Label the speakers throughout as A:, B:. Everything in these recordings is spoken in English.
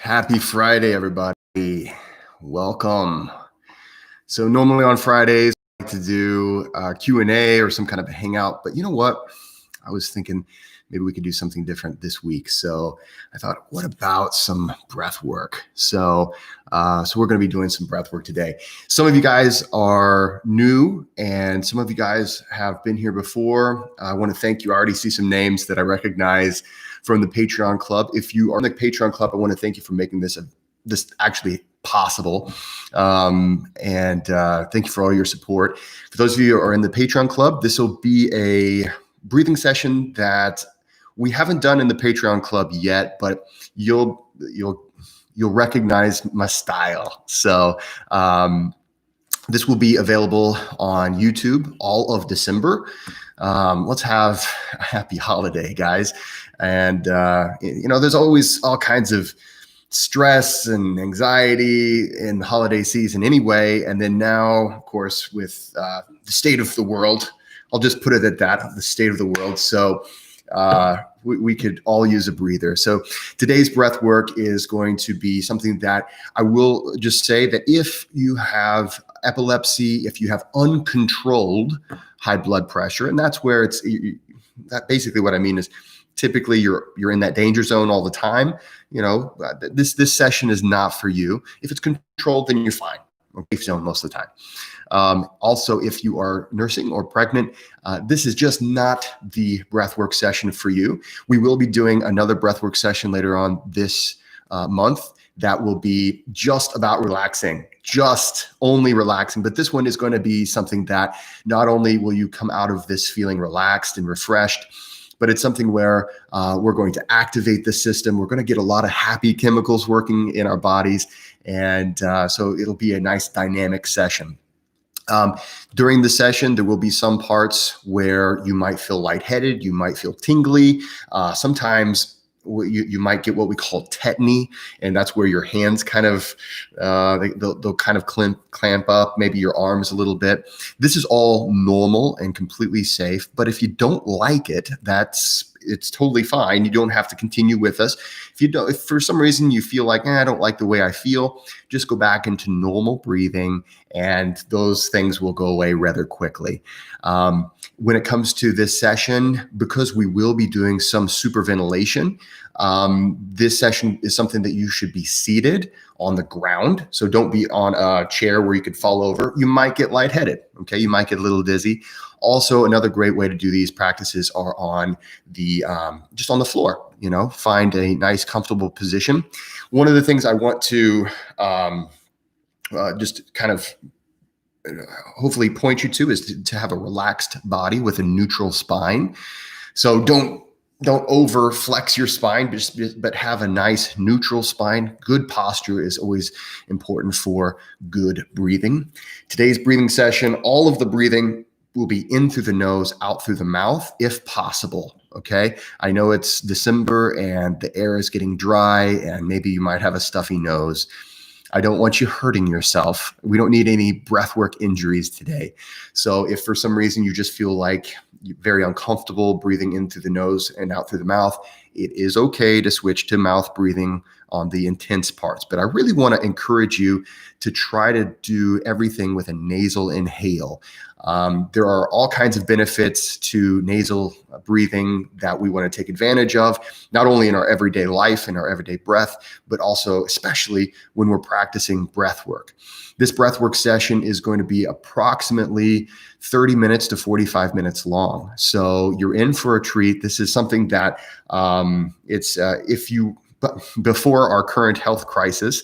A: Happy Friday, everybody. Welcome. So normally on Fridays, I like to do a Q&A or some kind of a hangout, but you know what? I was thinking maybe we could do something different this week. So I thought, what about some breath work? So we're going to be doing some breath work today. Some of you guys are new and some of you guys have been here before. I want to thank you. I already see some names that I recognize from the Patreon club. If you are in the Patreon club, I want to thank you for making this actually possible. And thank you for all your support. For those of you who are in the Patreon club, this will be a breathing session that we haven't done in the Patreon club yet, but you'll recognize my style. So this will be available on YouTube all of December. Let's have a happy holiday, guys. And there's always all kinds of stress and anxiety in the holiday season anyway. And then now, of course, with the state of the world, I'll just put it at that, the state of the world. So we could all use a breather. So today's breath work is going to be something that I will just say that if you have epilepsy, if you have uncontrolled high blood pressure, and that's where that basically what I mean is typically you're in that danger zone all the time. This session is not for you. If it's controlled, then you're fine. Safe zone most of the time. Also, if you are nursing or pregnant, this is just not the breathwork session for you. We will be doing another breathwork session later on this month that will be just about relaxing, just only relaxing. But this one is going to be something that not only will you come out of this feeling relaxed and refreshed, but it's something where we're going to activate the system. We're going to get a lot of happy chemicals working in our bodies. And so it'll be a nice dynamic session. During the session, there will be some parts where you might feel lightheaded, you might feel tingly. Sometimes you might get what we call tetany, and that's where your hands kind of, they'll kind of clamp up, maybe your arms a little bit. This is all normal and completely safe, but if you don't like it, it's totally fine. You don't have to continue with us. If for some reason you feel like, I don't like the way I feel, just go back into normal breathing and those things will go away rather quickly. When it comes to this session, because we will be doing some superventilation, this session is something that you should be seated on the ground. So don't be on a chair where you could fall over. You might get lightheaded. Okay. You might get a little dizzy. Also, another great way to do these practices are on just on the floor, find a nice comfortable position. One of the things I want to just kind of hopefully point you to is to have a relaxed body with a neutral spine. So don't over flex your spine, but have a nice neutral spine. Good posture is always important for good breathing. Today's breathing session, all of the breathing will be in through the nose, out through the mouth, if possible. Okay. I know it's December and the air is getting dry and maybe you might have a stuffy nose. I don't want you hurting yourself. We don't need any breathwork injuries today. So if for some reason you just feel like you're very uncomfortable breathing in through the nose and out through the mouth, it is okay to switch to mouth breathing on the intense parts. But I really want to encourage you to try to do everything with a nasal inhale. There are all kinds of benefits to nasal breathing that we want to take advantage of, not only in our everyday life and our everyday breath, but also especially when we're practicing breath work. This breath work session is going to be approximately 30 minutes to 45 minutes long. So you're in for a treat. This is something that before our current health crisis,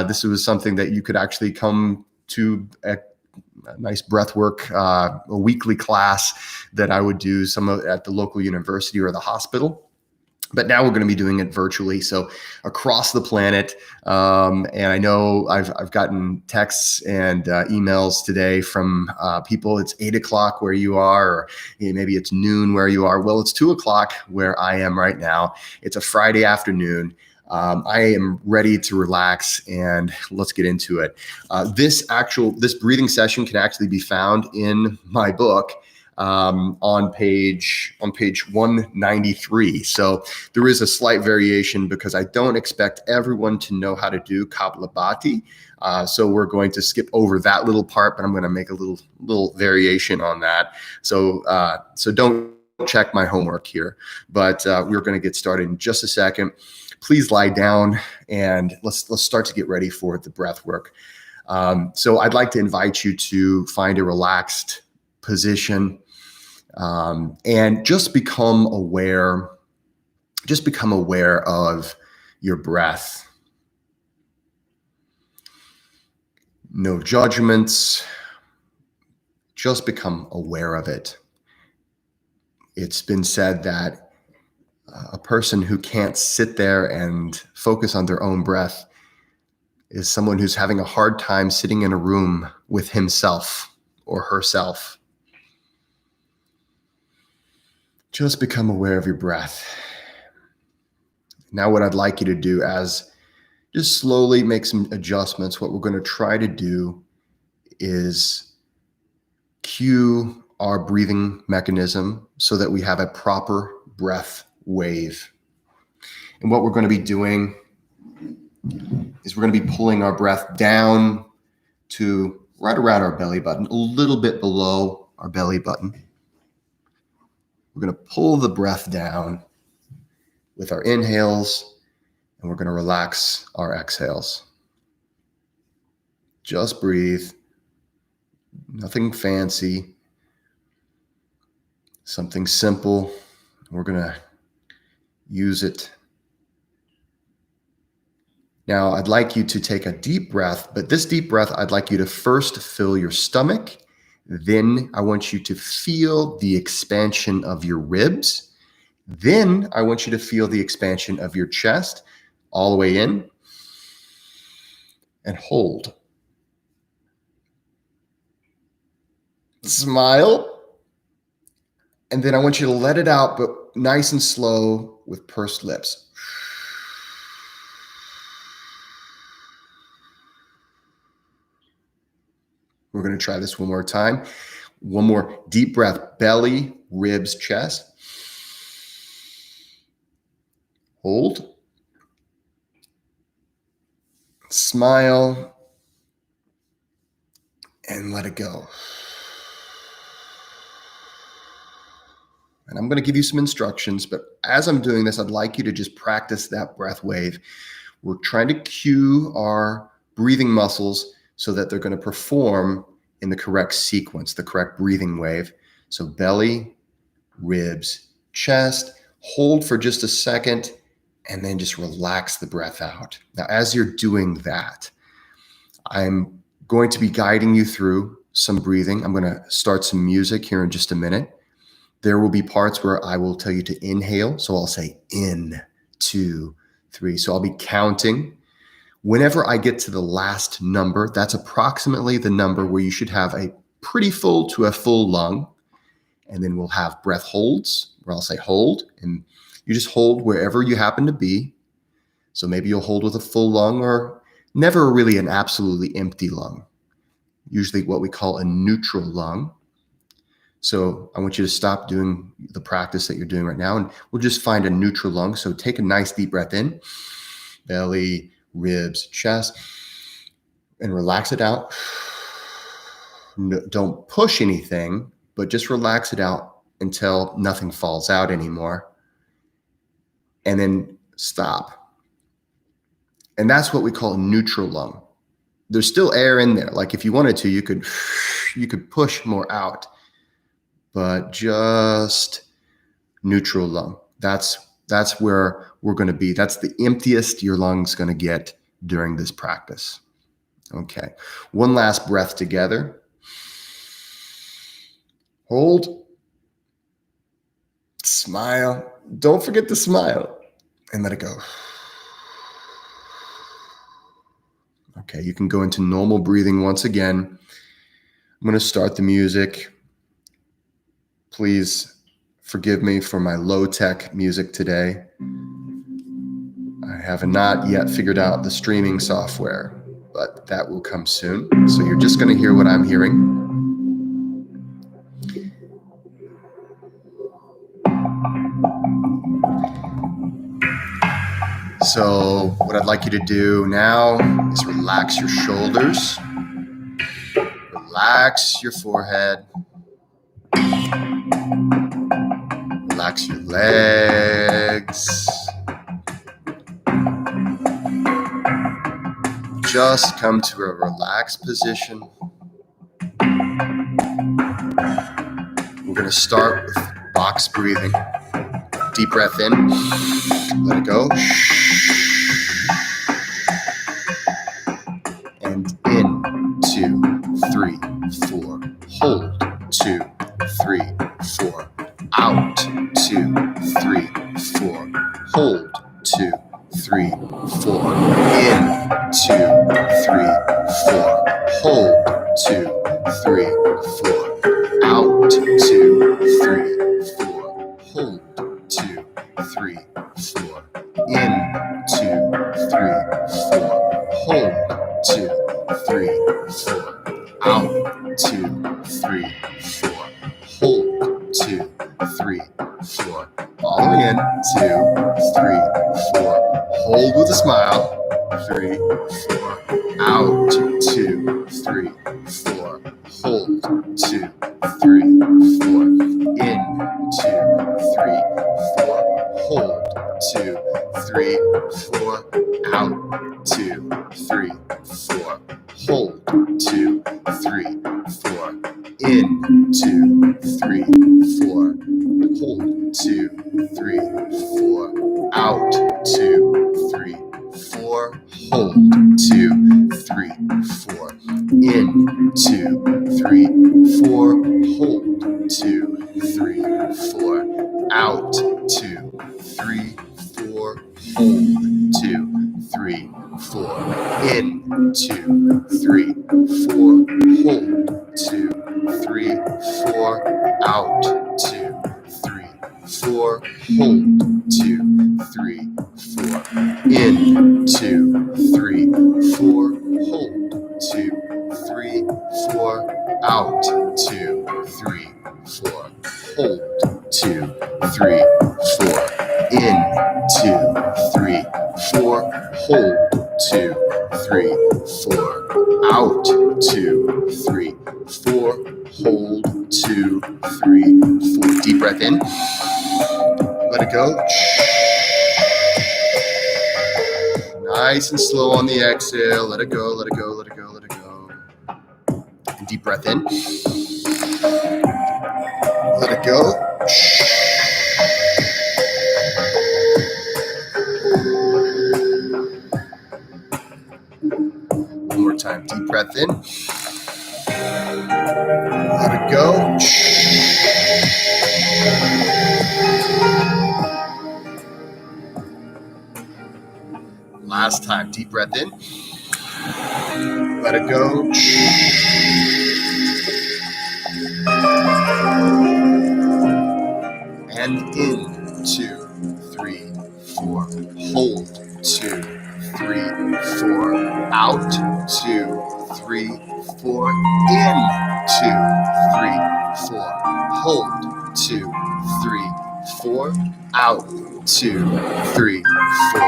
A: this was something that you could actually come to a nice breathwork, a weekly class that I would do at the local university or the hospital. But now we're going to be doing it virtually, so across the planet. And I know I've gotten texts and emails today from people. It's 8:00 where you are, or maybe it's noon where you are. Well, it's 2:00 where I am right now. It's a Friday afternoon. I am ready to relax, and let's get into it. This breathing session can actually be found in my book. on page 193. So there is a slight variation because I don't expect everyone to know how to do Kapalabhati. So we're going to skip over that little part, but I'm going to make a little variation on that. So don't check my homework here, but we're going to get started in just a second. Please lie down and let's start to get ready for the breath work. So I'd like to invite you to find a relaxed position and just become aware of your breath. No judgments, just become aware of it. It's been said that a person who can't sit there and focus on their own breath is someone who's having a hard time sitting in a room with himself or herself. Just become aware of your breath. Now what I'd like you to do just slowly make some adjustments. What we're going to try to do is cue our breathing mechanism so that we have a proper breath wave. And what we're going to be doing is we're going to be pulling our breath down to right around our belly button, a little bit below our belly button. We're going to pull the breath down with our inhales, and we're going to relax our exhales. Just breathe. Nothing fancy. Something simple. We're going to use it. Now, I'd like you to take a deep breath, but this deep breath, I'd like you to first fill your stomach. Then I want you to feel the expansion of your ribs. Then I want you to feel the expansion of your chest all the way in and hold. Smile. And then I want you to let it out, but nice and slow with pursed lips. We're going to try this one more time. One more deep breath, belly, ribs, chest. Hold. Smile. And let it go. And I'm going to give you some instructions, but as I'm doing this, I'd like you to just practice that breath wave. We're trying to cue our breathing muscles so that they're going to perform in the correct sequence, the correct breathing wave. So belly, ribs, chest, hold for just a second, and then just relax the breath out. Now, as you're doing that, I'm going to be guiding you through some breathing. I'm going to start some music here in just a minute. There will be parts where I will tell you to inhale. So I'll say in, 2, 3. So I'll be counting. Whenever I get to the last number, that's approximately the number where you should have a pretty full to a full lung. And then we'll have breath holds, where I'll say hold, and you just hold wherever you happen to be. So maybe you'll hold with a full lung or never really an absolutely empty lung, usually what we call a neutral lung. So I want you to stop doing the practice that you're doing right now, and we'll just find a neutral lung. So take a nice deep breath in, belly, ribs, chest, and relax it out. No, don't push anything, but just relax it out until nothing falls out anymore. And then stop. And that's what we call a neutral lung. There's still air in there. Like if you wanted to, you could push more out, but just neutral lung. That's where we're going to be. That's the emptiest your lung's going to get during this practice. Okay. One last breath together. Hold. Smile. Don't forget to smile. And let it go. Okay, you can go into normal breathing once again. I'm going to start the music. Please forgive me for my low-tech music today. I have not yet figured out the streaming software, but that will come soon. So you're just going to hear what I'm hearing. So what I'd like you to do now is relax your shoulders, relax your forehead, relax your legs. Just come to a relaxed position. We're going to start with box breathing. Deep breath in, let it go. And in, 2, 3, 4. Hold, 2, 3, 4. Out, 2, 3, 4. Hold, 2, 3, 4. In, 2, 3, 4. Hold, 2, 3, 4. Out, 2, 3, 4. Hold, 2, 3, 4. In, 2, 3, 4. Hold, 2, 3, 4. Out, 2, 3, 4. Hold, 2, 3, 4. Following in, 2, 3, 4. Hold with a smile. 3, 4. Out, 2, 3, 4. Hold, 2, 3, 4. In, 2, 3, 4. Hold, 2, 3, 4. Out, 2, 3, 4. Hold, 2, 3, 4. In, 2, 3, 4. Hold, 2, 3, 4. Out, 2, 3, 4. Hold, 2, 3, 4. In, 2, 3, 4. Hold, 2, 3, 4. Out, 2, 3, 4. Hold, 2, 3, 4. In, 2, 3, 4. Hold, 2, 3, 4. Out, 2, 3, 4. Hold, 2, 3, 4. In, 2, 3, 4. Hold, 2, 3, 4. Out, 2, 3, 4. Hold, 2, 3, 4. In, 2, 3, 4. Hold, 2, 3, 4. Out, 2, 3, 4. Hold, 2, 3, 4. Deep breath in. Let it go. Nice and slow on the exhale. Let it go, let it go, let it go, let it go. And deep breath in. Let it go. One more time. Deep breath in. Let it go. Last time. Deep breath in. Let it go. And in, 2, 3, 4. Hold, 2, 3, 4. Out, 2, 3, 4. In, 2, 3, 4. Hold, 2, 3, 4. Out, 2, 3, 4.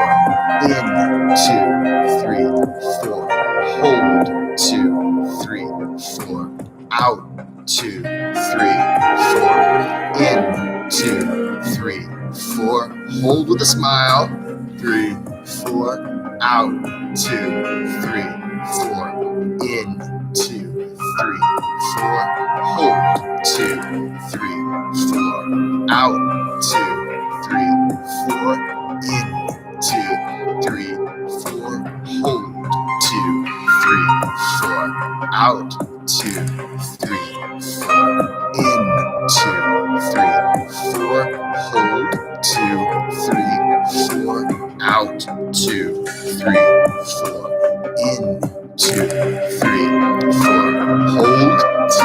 A: In, 2, 3, 4. Hold, 2, 3, 4. Out, 2, 3, 4. In, 2, 3, 4. Hold with a smile. 3, 4. Out, 2, 3, 4. In, 2, 3, 4. Hold, 2, 3, 4. Out, 2, 3, 4. In, 2, 3, 4. Hold, 2, 3, 4. Out, 2, 3, 4. In, 2, 3, 4. Hold, 2, 3, 4. Out, 2, 3, 4. In, 2, 3, 4. Hold, 2,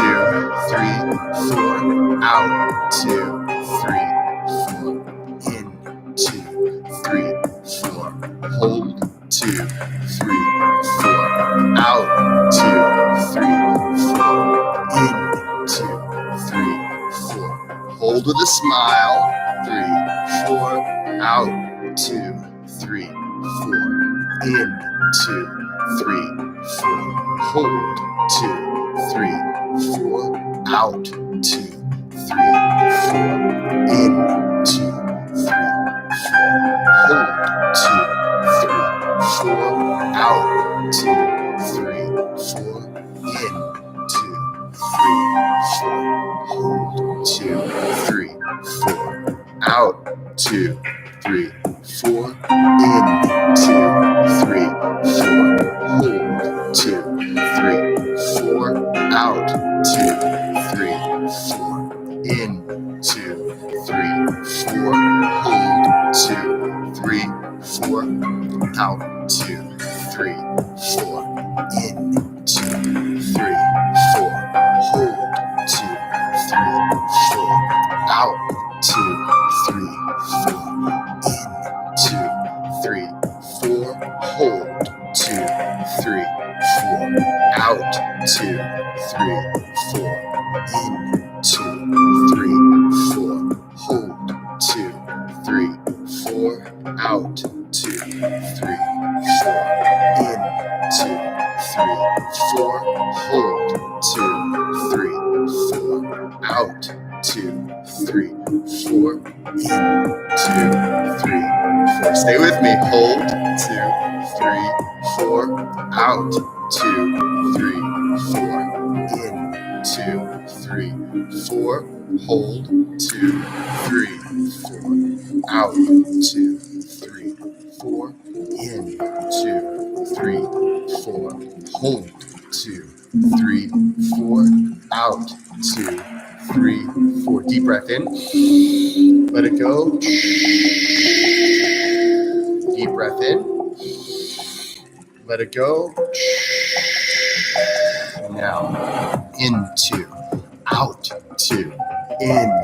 A: 3, 4. Out, 2, 3, 4. In, 2, 3, 4. Hold, 2, 3, 4. Out, 2, 3, 4. In, 2, 3, 4. Hold with a smile. 3, 4. Out, 2, 3, 4. In, 2, 3, 4. Hold, 2, 3, 4. Out, 2, 3, 4. In, 2, 3, 4. Hold, 2, 3, 4. Out, 2, 3, 4. In, 2, 3, 4. Hold, 2, 3, 4. Out, 2, 3, 4. In, 2, 3, 4. Hold, 2, 3, 4. Out, 2, 3, 4. In, 2, 3, 4. Hold, 2, 3, 4. Out, 2, 3, 4. In, 2, 3, 4. Hold, 2, 3, 4. Out, 2, 3, 4. In, 2, 3, 4. Hold, 2, 3, 4. Out, 2, 3, 4. In, 2, 3, 4. Hold, 2, 3, 4. Out, 2, 3, 4. In, 2, 3, 4. Hold, 2, 3, 4. Out, 2, 3, 4. In, 2, 3, 4. Stay with me. Hold, 2, 3, 4. Out, 2, 3, 4. In, 2, 3, 4. Hold, 2, 3, 4. Out, 2, 3, 4. In, 2, 3, 4. Hold, 2, 3, 4. Out, 2, 3, 4. Deep breath in. Let it go. Deep breath in. Let it go. Now, in 2, out 2, in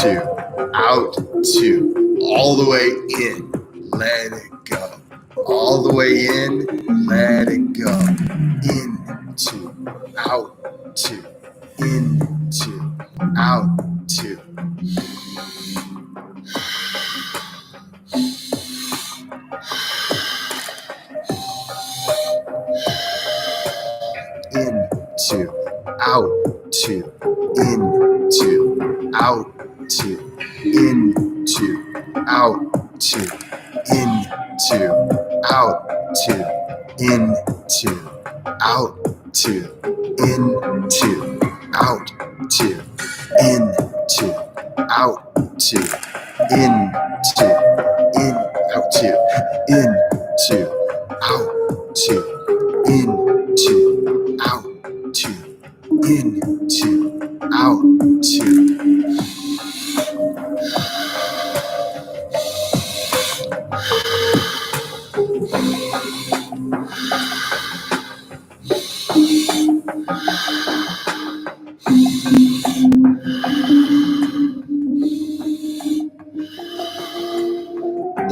A: 2, out 2, all the way in. Let it go. All the way in. Let it go. In 2, out 2, in 2, out 2. In 2, out 2, in 2, out 2, in 2, out 2, in 2, out 2, in 2, out 2, in 2, out 2, in 2, out 2, in 2, in out 2, in 2, out 2, in 2, out 2, in 2, out 2.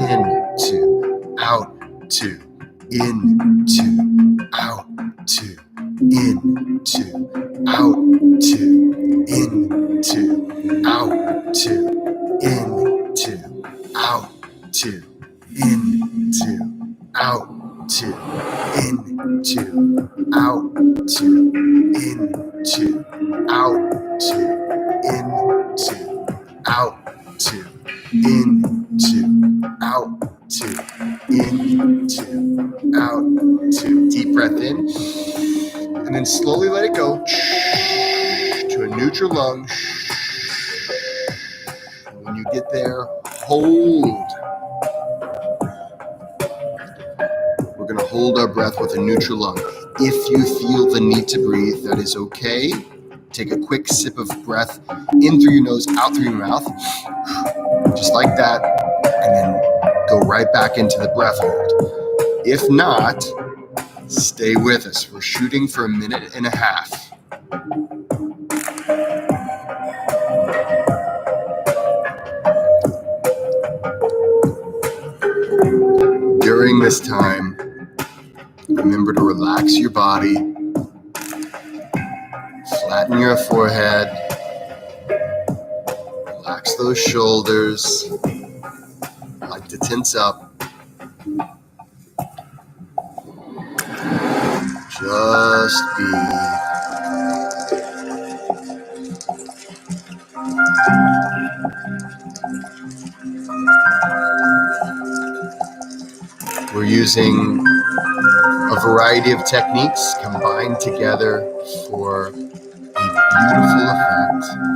A: In 2, out 2, in 2, out 2, in 2, out 2, in 2, out 2, in 2, out 2, in 2, out 2, in 2, out 2, in 2, out 2, in 2, out 2, in 2, out 2, in 2, out 2. Deep breath in, and then slowly let it go to a neutral lung. When you get there, hold. We're going to hold our breath with a neutral lung. If you feel the need to breathe, that is okay. Take a quick sip of breath in through your nose, out through your mouth, just like that, and then go right back into the breath hold. If not, stay with us. We're shooting for 1.5 minutes. During this time, remember to relax your body, flatten your forehead, relax those shoulders, like to tense up. almost be. We're using a variety of techniques combined together for a beautiful effect.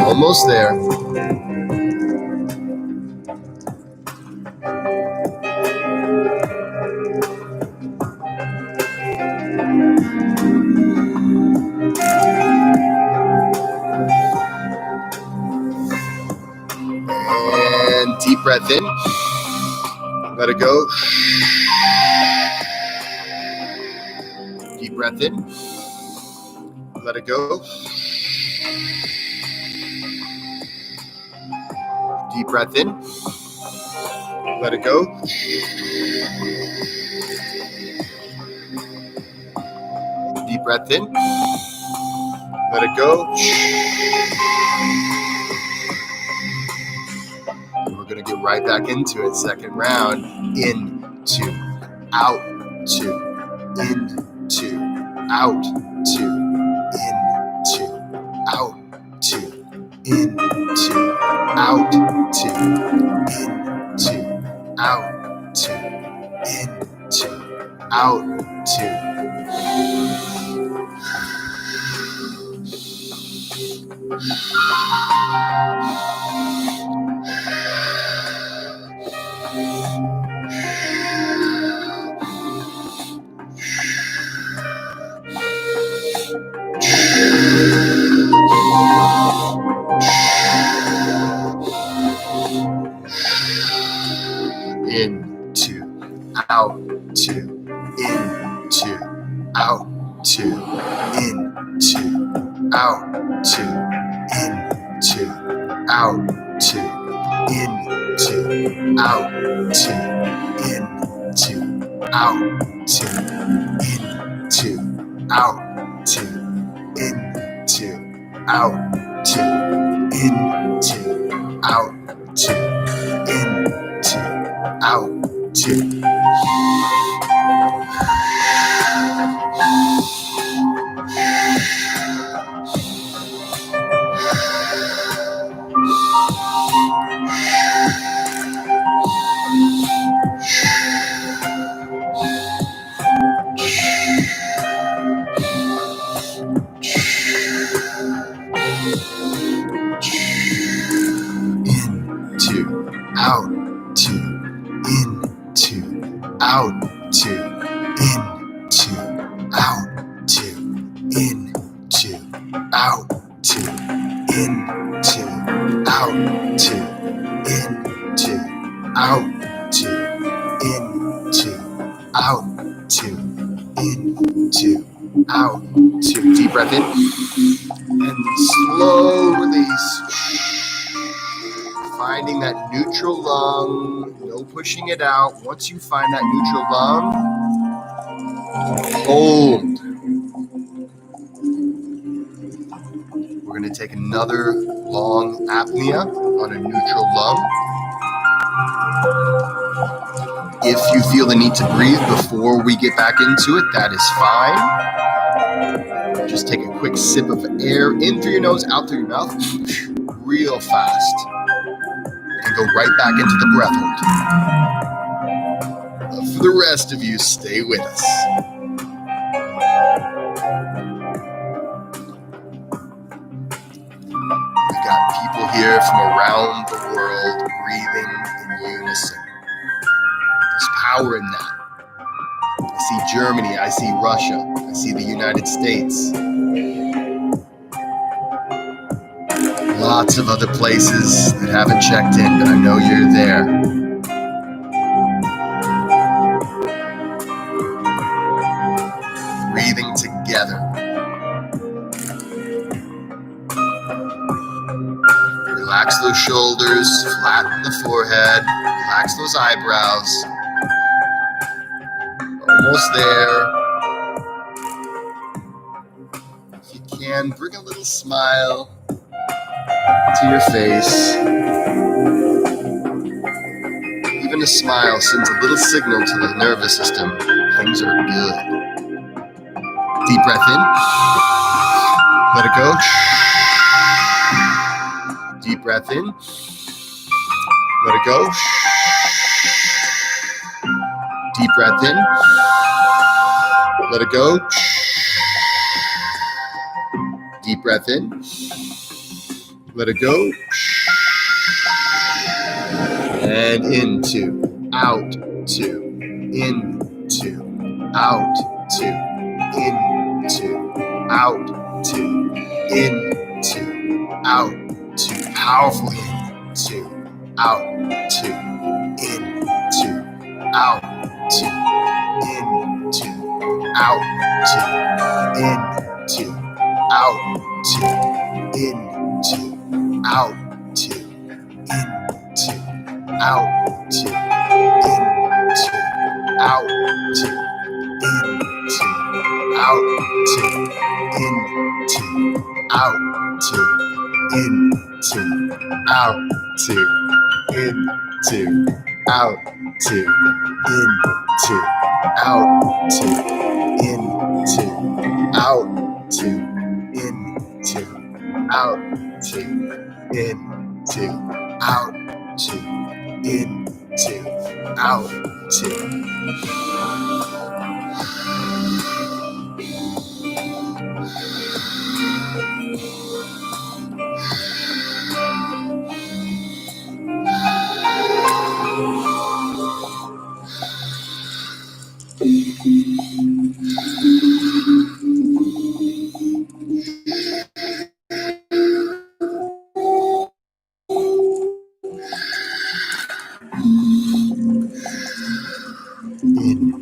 A: Almost there. And deep breath in. Let it go. Deep breath in. Let it go. Deep breath in. Let it go. Deep breath in. Let it go. And we're going to get right back into it. Second round. In, two, out, two, in, two, out, two, in, two, out, two, in, two, out, two, in, two, out, two, in, two, out, two. In, two, out, two, in, two, out, two, in, two, out, two, in, two, out, two, in, two, out, two, in, two, out, two, in, two, out, two, in, two, out, two, in, two, out, two, in, two, out, two. Out, two, in, two, out, two, in, two, out, two, in, two, out, two, in, two, out, two, in, two, out, two, in, two, out, two, in, two, out, two. Deep breath in and slow release. Finding that neutral lung, no pushing it out. Once you find that neutral lung, hold. We're going to take another long apnea on a neutral lung. If you feel the need to breathe before we get back into it, that is fine. Just take a quick sip of air in through your nose, out through your mouth, real fast. And go right back into the breath hold. For the rest of you, stay with us. We got people here from around the world breathing in unison. There's power in that. I see Germany, I see Russia, I see the United States. Lots of other places that haven't checked in, but I know you're there. Breathing together. Relax those shoulders, flatten the forehead, relax those eyebrows. Almost there. If you can, bring a little smile to your face. Even a a smile sends a little signal to the nervous system. Things are good. Deep breath in. Let it go. Deep breath in. Let it go. Deep breath in. Let it go. Deep breath in. Let it go. And into, out, to, into, out, to, into, out, to, into, out, to. Powerful into, out, to, into, out, to, into, out, to, into, out, to, into, out, to, into, out, to, into, out, to, into, out, to, into, out, to, into, out, to, into, out, to, into, out, to, into, out, to, into, out, to, into, out, to, into, out, to.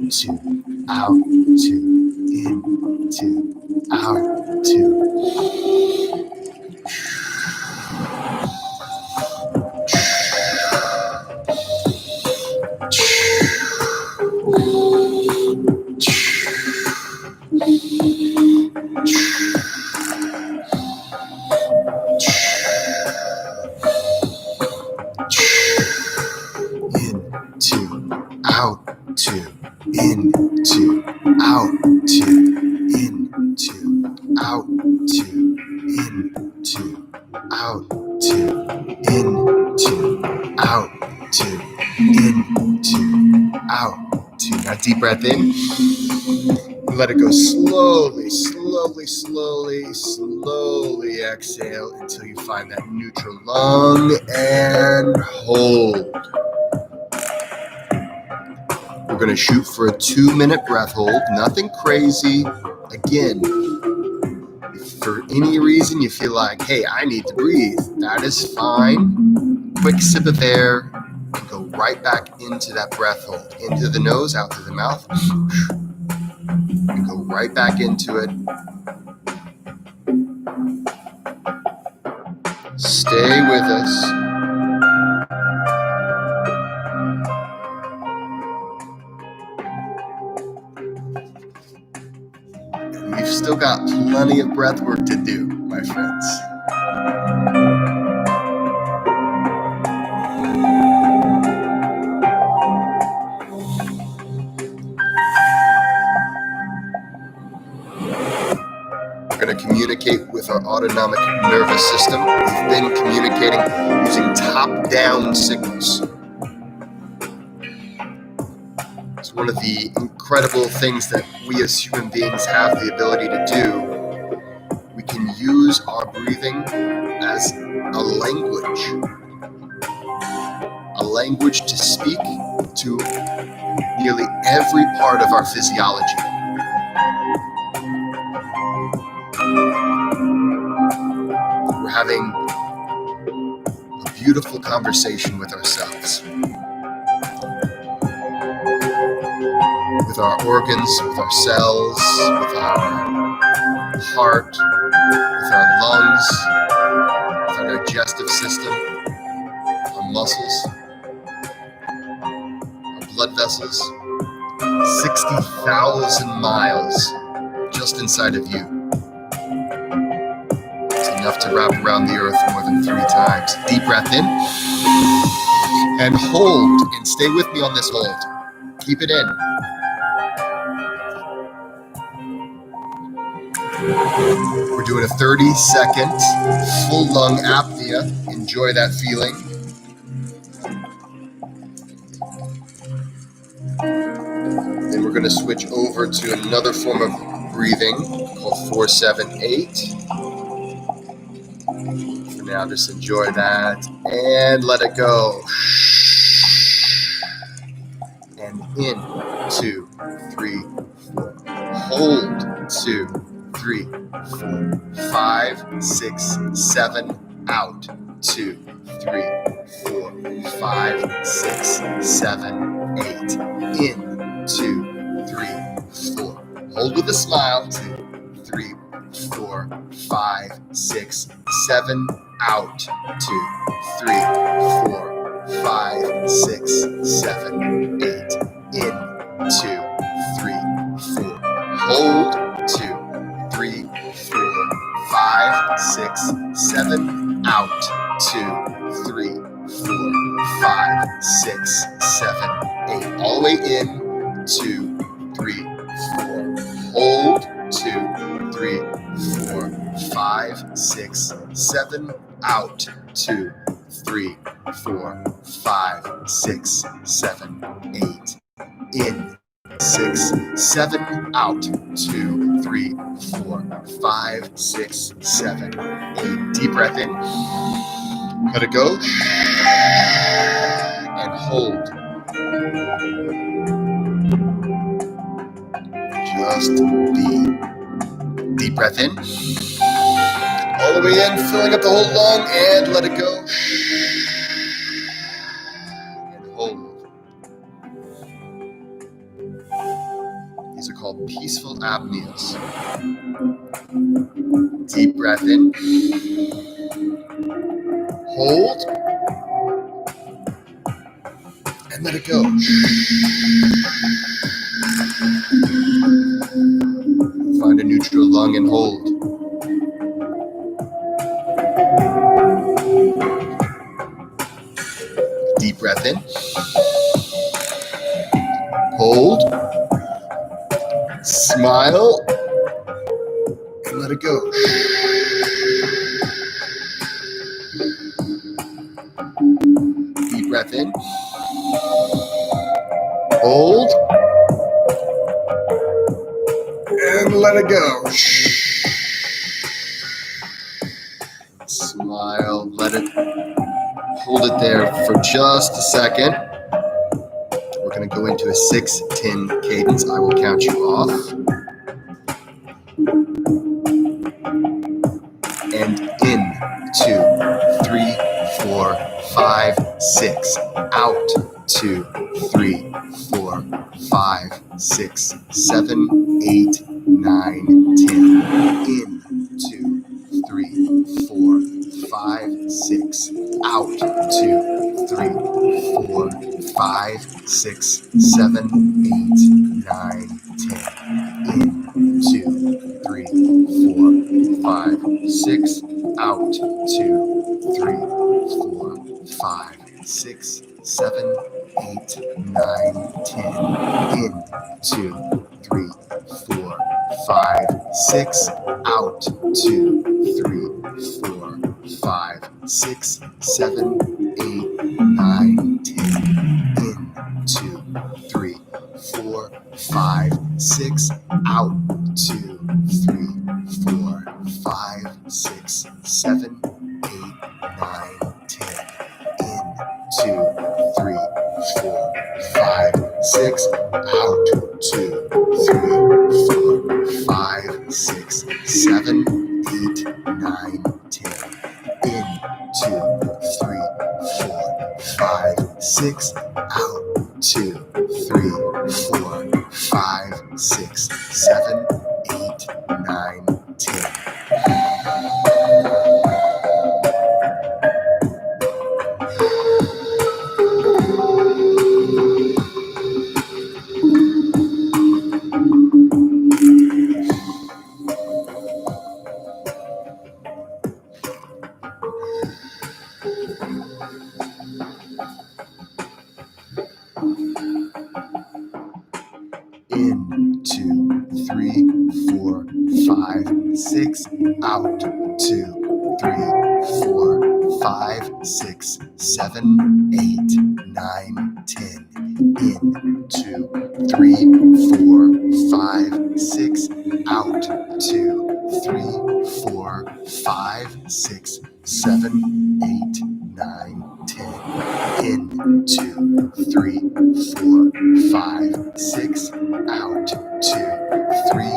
A: Into, out, to, into, out, to. Into, out, to, into, out, to, into, out, to, into, out, to, into, out, to, into, out, to. Now deep breath in. Let it go slowly, slowly, slowly, slowly exhale until you find that neutral lung and hold. We're going to shoot for a 2-minute breath hold. Nothing crazy. Again, if for any reason you feel like, hey, I need to breathe, that is fine. Quick sip of air and go right back into that breath hold. Into the nose, out through the mouth. And go right back into it. Stay with us. We've still got plenty of breath work to do, my friends. We're going to communicate with our autonomic nervous system. We've been communicating using top-down signals. It's one of the incredible things that we as human beings have the ability to do. We can use our breathing as a language to speak to nearly every part of our physiology. We're having a beautiful conversation with ourselves, with our organs, with our cells, with our heart, with our lungs, with our digestive system, our muscles, our blood vessels. 60,000 miles just inside of you. It's enough to wrap around the earth more than 3 times. Deep breath in. And hold, and stay with me on this hold. Keep it in. We're doing a 30-second full lung apnea. Enjoy that feeling. Then we're going to switch over to another form of breathing called 4-7-8. For now, just enjoy that and let it go. And in, 2, 3, 4. Hold, 2, 3, 4, 5, 6, 7. Out, 2, 3, 4, 5, 6, 7, 8. In, 2, 3, 4. Hold with a smile, 2, 3, 4, 5, 6, 7. Out, 2, 3, 4, 5, 6, 7, 8. In, 2, 3, 4. Hold, 2, 3, 4, 5, 6, 7. Out, 2, 3, 4, 5, 6, 7, 8. All the way in, 2, 3, 4. Hold, 2, 3, 4, 5, 6, 7. Out, 2, 3, 4, 5, 6, 7, 8. In, 6, 7. Out, 2, 3, 4, 5, 6, 7, 8. Deep breath in. Let it go. And hold. Just be. Deep breath in. All the way in, filling up the whole lung, and let it go. And hold. These are called peaceful apneas. Deep breath in. Hold. And let it go. Find a neutral lung and hold. Deep breath in. Hold. Smile. And let it go. Deep breath in. Hold. And let it go. Smile. Let it. Hold it there for just a second. We're going to go into a 6-10 cadence. I will count you off. And in, 2, 3, 4, 5, 6. Out, 2, 3, 4, 5, 6, 7, 8, 9, 10. In, 2, 3, 4, 5, 6. Out, 2, 3, 4, 5, 6, 7, 8, 9, 10. In, 2, 3, 4, 5, 6. Out, 2, 3, 4, 5, 6, 7, 8, 9, 10. In, 2, 3, 4, 5, 6. Out, 2, 3, 4, 5, 6, 7, 8, 9, 10. In, 2, 3, 4, 5, 6. Out, 2, 3, 4, 5, 6, 7, 8, 9, 10. In, 2, 3, 4, 5, 6. Out, 2, 3, 4, 5, 6, 7, 8, 9, 10. In, 2, 3, 4, 5, 6. Out, 2, 3, 4, 5, 6, 7, 8, 9, 10. 6, out, 2, 3, 4, 5, 6, 7, 8, 9, 10. In, 2, 3, 4, 5, 6, out, 2, 3, 4, 5, 6, 7, 8, 9, 10. In, 2, 3, 4, 5, 6, out, 2, 3,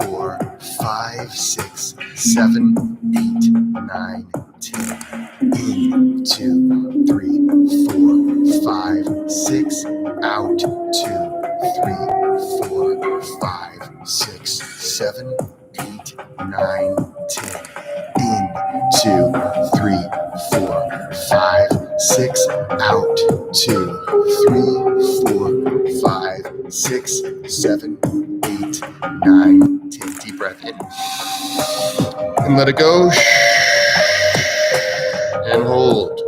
A: 4, 5, 6, 7, 8, 9, 10. In, 2, 3, 4, 5, 6, out, 2, 3, 4, 5, 6, 7, 8, 9, 10. In, 2, 3, 4, 5, 6, out, 2, 3, 4, 5, 6, 7, 8, 9, 10. Deep breath in. And let it go. And hold.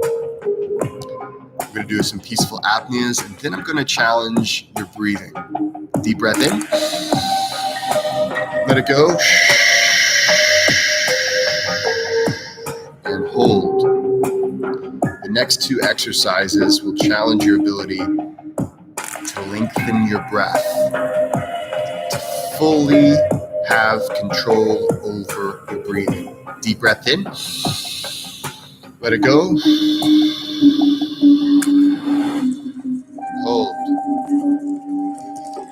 A: We're going to do some peaceful apneas, and then I'm going to challenge your breathing. Deep breath in. Let it go. And hold. The next two exercises will challenge your ability to lengthen your breath, to fully have control over your breathing. Deep breath in. Let it go. Hold.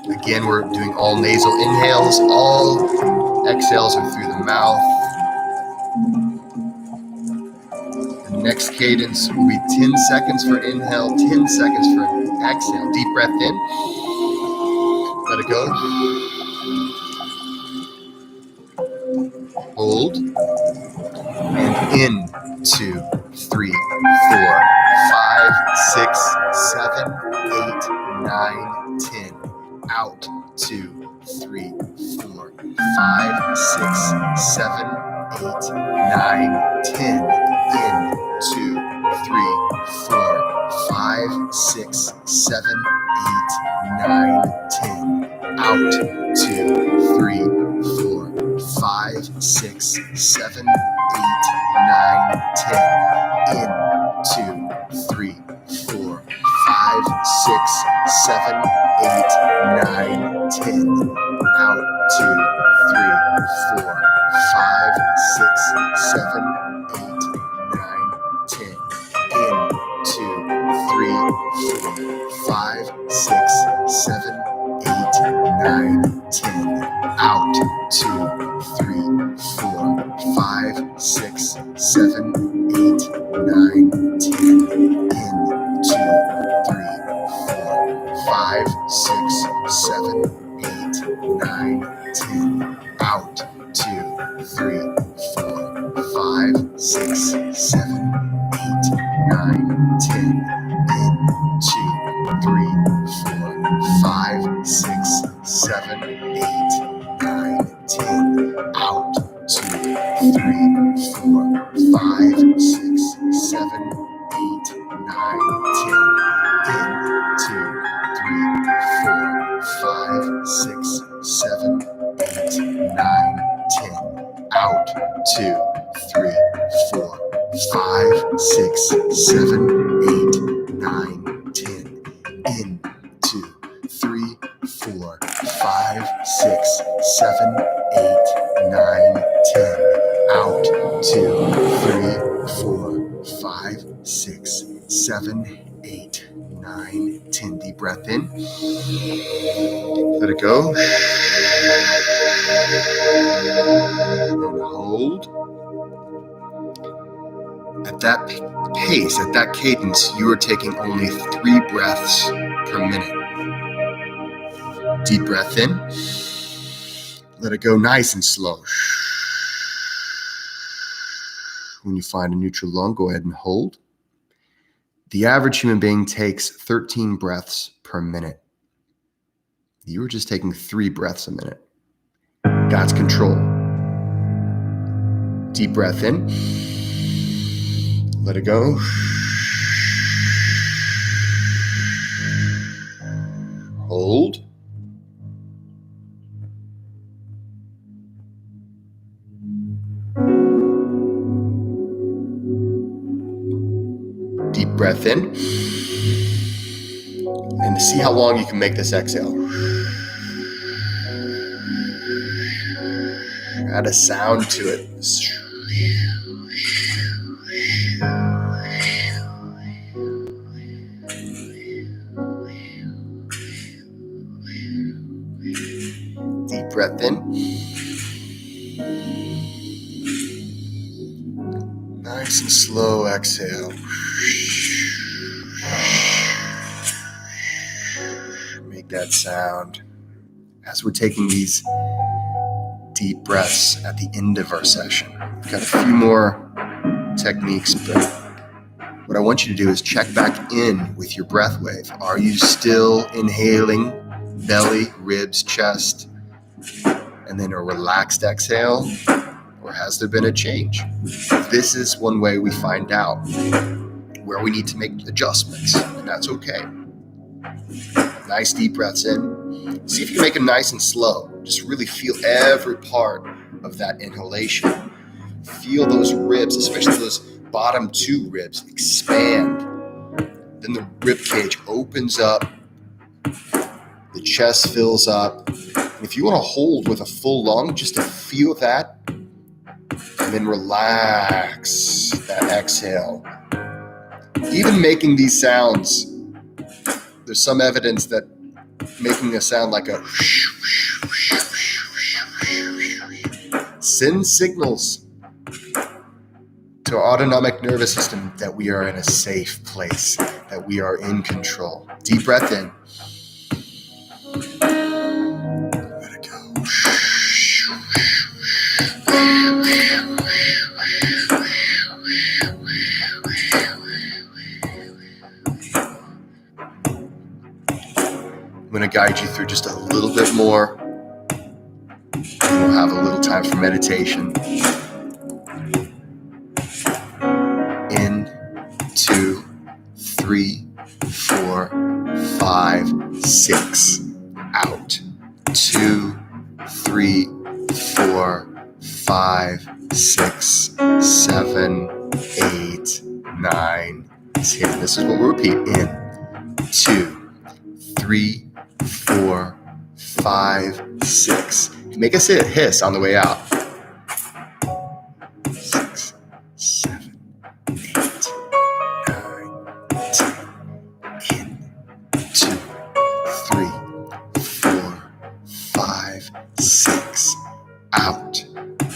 A: Again, we're doing all nasal inhales. All exhales are through the mouth. The next cadence will be 10 seconds for inhale, 10 seconds for exhale. Deep breath in. Let it go. Hold. And in. 2, 3, 4, 5, 6, 7, 8, 9, 10. Out. 2, 3, 4, 5, 6, 7, 8, 9, 10. In. 2, 3, 4, 5, 6, 7, 8, 9, 10. Out. 2, 3, 4, 5, 6, 7, 8, 9, 10. In. 2, 3, 4, 5, 6, 7, 8, 9, 10. Out. 2, 3, 4, 5, 6, 7, 8, 9, 10. In. 2, 3, 4, 5, 6, 7, 8, 9, 10. Out. 2, 3, 4, 5, 6, 7, 8, 9, 10. In. 2, 3, 4, 5, 6, 7, 8, 9, 10. Out. 2, 3, 4, 5, 6, 7, 8, 9, 10. In. 2, 3, 4, 5, 6, 7, 8, 9, 10. Out. 2, 3, 4, 5, 6, 7, 8, 9, 10. In. 2, 3, 4, 5, 6, 7, 8, 9, 10. Out. 2, 3, 4, 5, 6, 7, 8, 9, 10. In. 2, 3, 4, 5, 6, 7, 8, 9, 10. Out. 2, 3, 4, 5, 6, 7, 8, 9, 10. Deep breath in. Let it go. And hold. At that pace, at that cadence, you are taking only 3 breaths per minute. Deep breath in. Let it go nice and slow. When you find a neutral lung, go ahead and hold. The average human being takes 13 breaths per minute. You are just taking 3 breaths a minute. God's control. Deep breath in. Let it go. Hold. breath in. And see how long you can make this exhale. Add a sound to it. Deep breath in. Nice and slow exhale. Make that sound as we're taking these deep breaths at the end of our session. We've got a few more techniques, but what I want you to do is check back in with your breath wave. Are you still inhaling belly, ribs, chest, and then a relaxed exhale? Or has there been a change? This is one way we find out where we need to make adjustments, and that's okay. Nice deep breaths in. See if you can make them nice and slow. Just really feel every part of that inhalation. Feel those ribs, especially those bottom two ribs, expand. Then the rib cage opens up. The chest fills up. And if you want to hold with a full lung, just a few of that, and then relax that exhale. Even making these sounds, there's some evidence that making a sound like a sends signals to our autonomic nervous system that we are in a safe place, that we are in control. Deep breath in. Let it go. I'm going to guide you through just a little bit more. And we'll have a little time for meditation. In, 2, 3, 4, 5, 6. Out. 2, 3, 4, 5, 6, 7, 8, 9, 10. This is what we'll repeat. In, 2, 3, 4, 5, 6. Make us hiss on the way out. 6, 7, 8, 9, 10. In. 2, 3, 4, 5, 6. Out.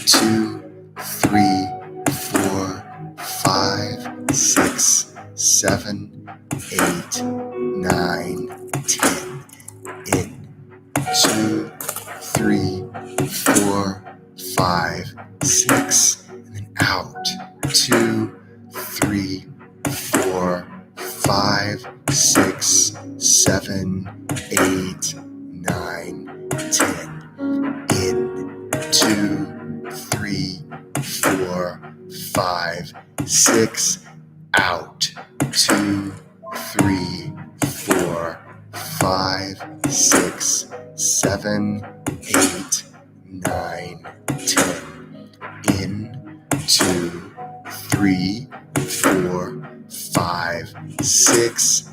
A: 2, 3, 4, 5, 6, 7, 8, 9, 10. In. 2, 3, 4, 5, 6, and then out. 2, 3, 4, 5, 6, 7, 8, 9, 10. In. 2, 3, 4, 5, 6. Out. 2, 3, 4, 5, 6, 7, 8, 9, 10. In. 2, 3, 4, 5, 6.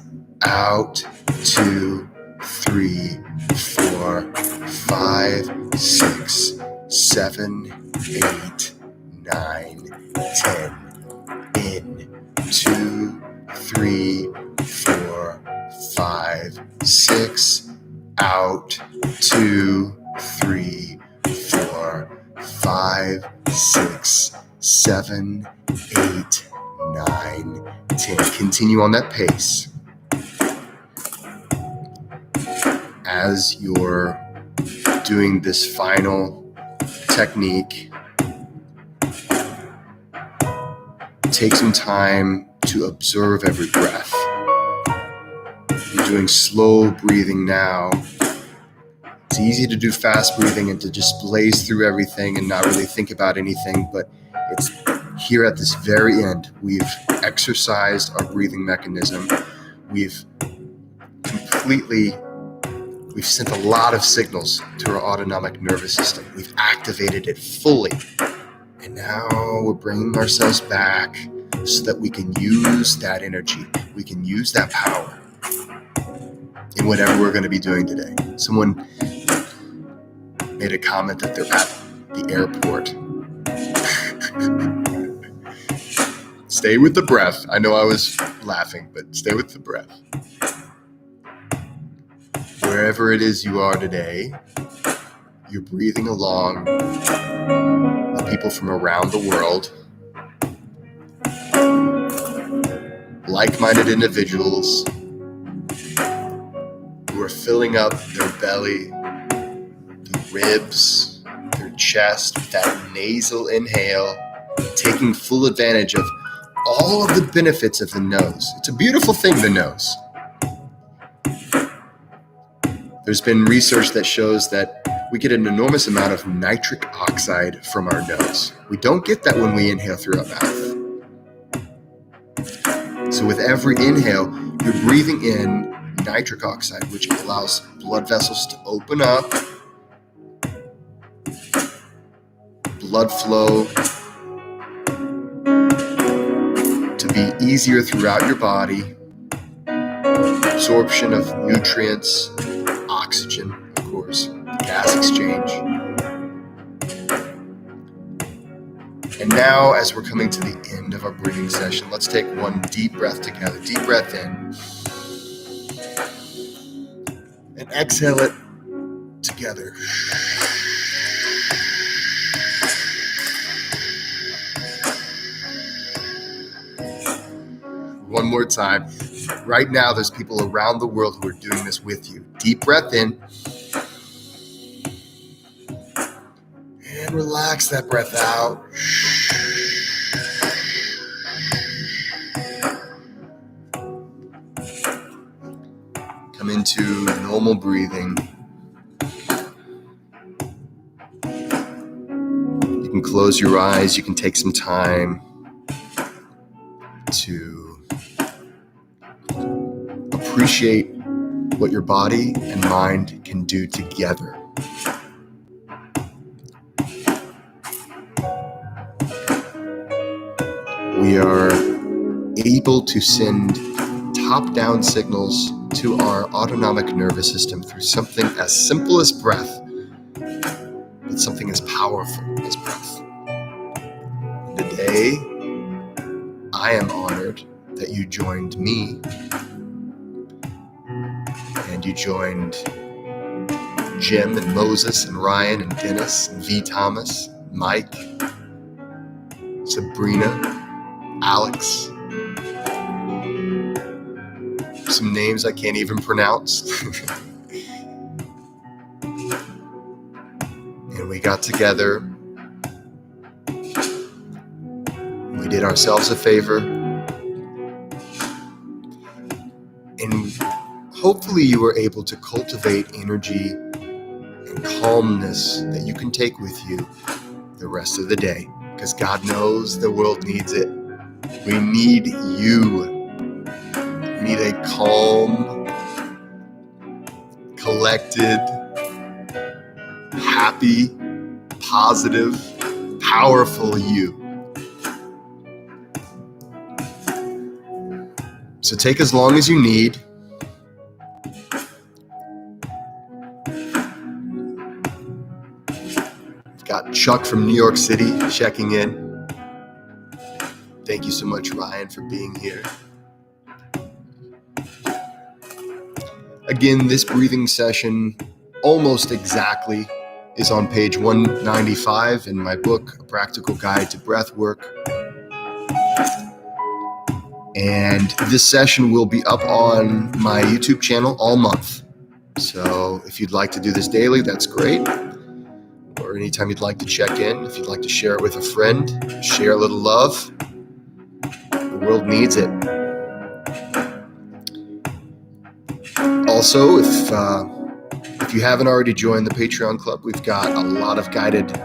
A: Out. 2, 3, 4, 5, 6, 7, 8, 9, 10. In. 2, 3, 4, 5, 6. Out. 2, 3, 4, 5, 6, 7, 8, 9, 10. Continue on that pace. As you're doing this final technique, take some time to observe every breath. You're doing slow breathing now. It's easy to do fast breathing and to just blaze through everything and not really think about anything, but it's here at this very end, we've exercised our breathing mechanism. We've sent a lot of signals to our autonomic nervous system. We've activated it fully. And now we're bringing ourselves back so that we can use that energy, we can use that power in whatever we're going to be doing today. Someone made a comment that they're at the airport. Stay with the breath. I know I was laughing, but stay with the breath. Wherever it is you are today, you're breathing along with people from around the world, like-minded individuals who are filling up their belly, their ribs, their chest with that nasal inhale, taking full advantage of all of the benefits of the nose. It's a beautiful thing, the nose. There's been research that shows that we get an enormous amount of nitric oxide from our nose. We don't get that when we inhale through our mouth. So with every inhale, you're breathing in nitric oxide, which allows blood vessels to open up, blood flow to be easier throughout your body, absorption of nutrients, oxygen, of course, gas exchange. And now, as we're coming to the end of our breathing session, let's take one deep breath together. Deep breath in. And exhale it together. One more time. Right now, there's people around the world who are doing this with you. Deep breath in. And relax that breath out. Come into normal breathing. You can close your eyes. You can take some time to appreciate what your body and mind can do together. We are able to send top-down signals to our autonomic nervous system through something as simple as breath, but something as powerful as breath. Today, I am honored that you joined me and you joined Jim and Moses and Ryan and Dennis and V. Thomas, Mike, Sabrina, Alex, some names I can't even pronounce. And we got together. We did ourselves a favor. And hopefully you were able to cultivate energy and calmness that you can take with you the rest of the day. Because God knows the world needs it. We need you. We need a calm, collected, happy, positive, powerful you. So take as long as you need. We've got Chuck from New York City checking in. Thank you so much, Ryan, for being here. Again, this breathing session almost exactly is on page 195 in my book, A Practical Guide to Breathwork. And this session will be up on my YouTube channel all month. So if you'd like to do this daily, that's great. Or anytime you'd like to check in, if you'd like to share it with a friend, share a little love. The world needs it. Also, if you haven't already joined the Patreon club, we've got a lot of guided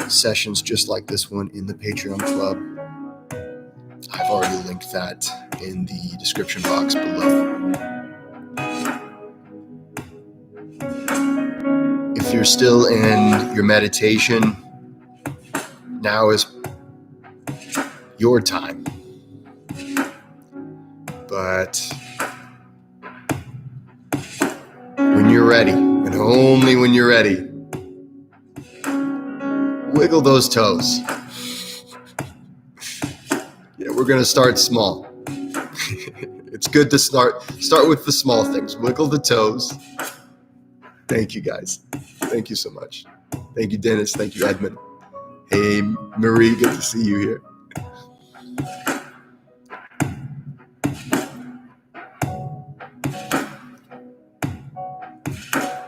A: sessions just like this one in the Patreon club. I've already linked that in the description box below. If you're still in your meditation, now is your time. But when you're ready, and only when you're ready, wiggle those toes. Yeah, we're going to start small. It's good to start with the small things. Wiggle the toes. Thank you, guys. Thank you so much. Thank you, Dennis. Thank you, Edmund. Hey, Marie, good to see you here.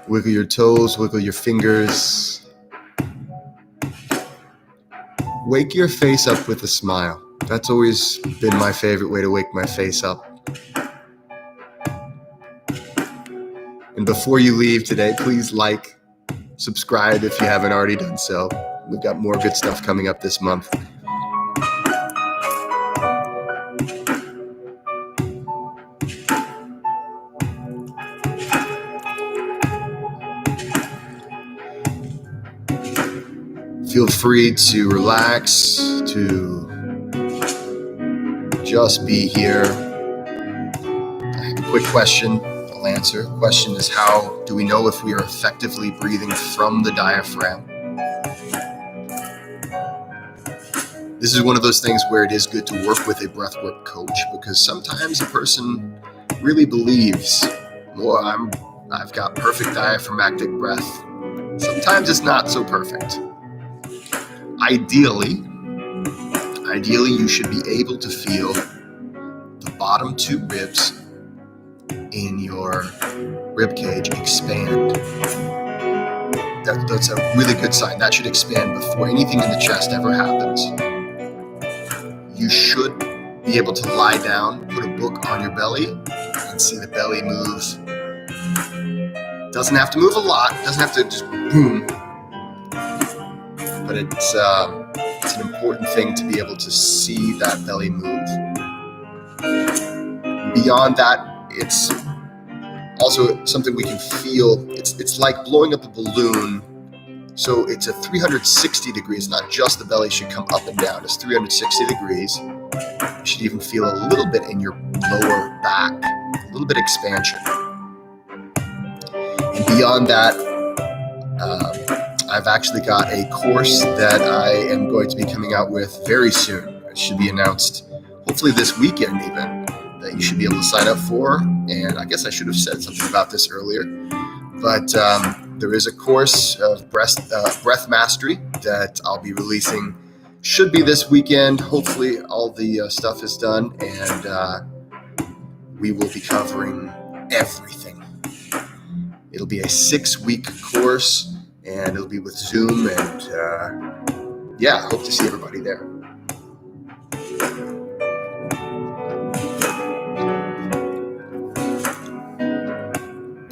A: Wiggle your toes, wiggle your fingers. Wake your face up with a smile. That's always been my favorite way to wake my face up. And before you leave today, please like, subscribe if you haven't already done so. We've got more good stuff coming up this month. Feel free to relax, to just be here. I have a quick question I'll answer. The question is, how do we know if we are effectively breathing from the diaphragm? This is one of those things where it is good to work with a breathwork coach, because sometimes a person really believes, well, I've got perfect diaphragmatic breath. Sometimes it's not so perfect. Ideally, you should be able to feel the bottom two ribs in your rib cage expand. That's a really good sign. That should expand before anything in the chest ever happens. You should be able to lie down, put a book on your belly, and see the belly move. Doesn't have to move a lot. Doesn't have to just boom. But it's an important thing to be able to see that belly move. Beyond that, it's also something we can feel. It's like blowing up a balloon. So it's a 360 degrees, not just the belly should come up and down. It's 360 degrees. You should even feel a little bit in your lower back, a little bit expansion. And beyond that, I've actually got a course that I am going to be coming out with very soon. It should be announced hopefully this weekend even, that you should be able to sign up for. And I guess I should have said something about this earlier. But there is a course of breath mastery that I'll be releasing. Should be this weekend. Hopefully all the stuff is done, and we will be covering everything. It'll be a 6-week course, and it'll be with Zoom, and hope to see everybody there.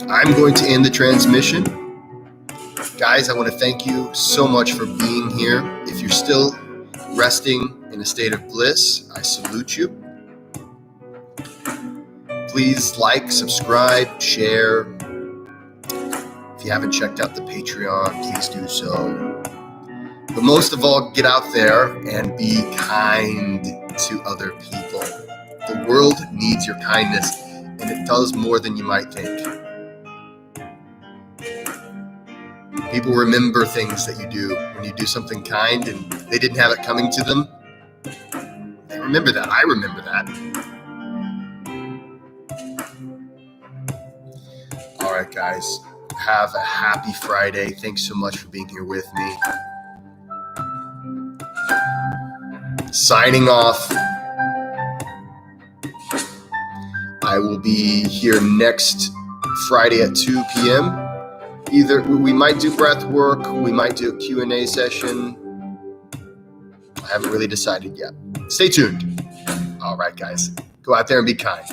A: I'm going to end the transmission. Guys, I want to thank you so much for being here. If you're still resting in a state of bliss, I salute you. Please like, subscribe, share. If you haven't checked out the Patreon, please do so. But most of all, get out there and be kind to other people. The world needs your kindness, and it does more than you might think. People remember things that you do. When you do something kind and they didn't have it coming to them, they remember that. I remember that. All right, guys. Have a happy Friday. Thanks so much for being here with me. Signing off. I will be here next Friday at 2 p.m. Either we might do breath work, we might do a Q&A session. I haven't really decided yet. Stay tuned. All right, guys. Go out there and be kind.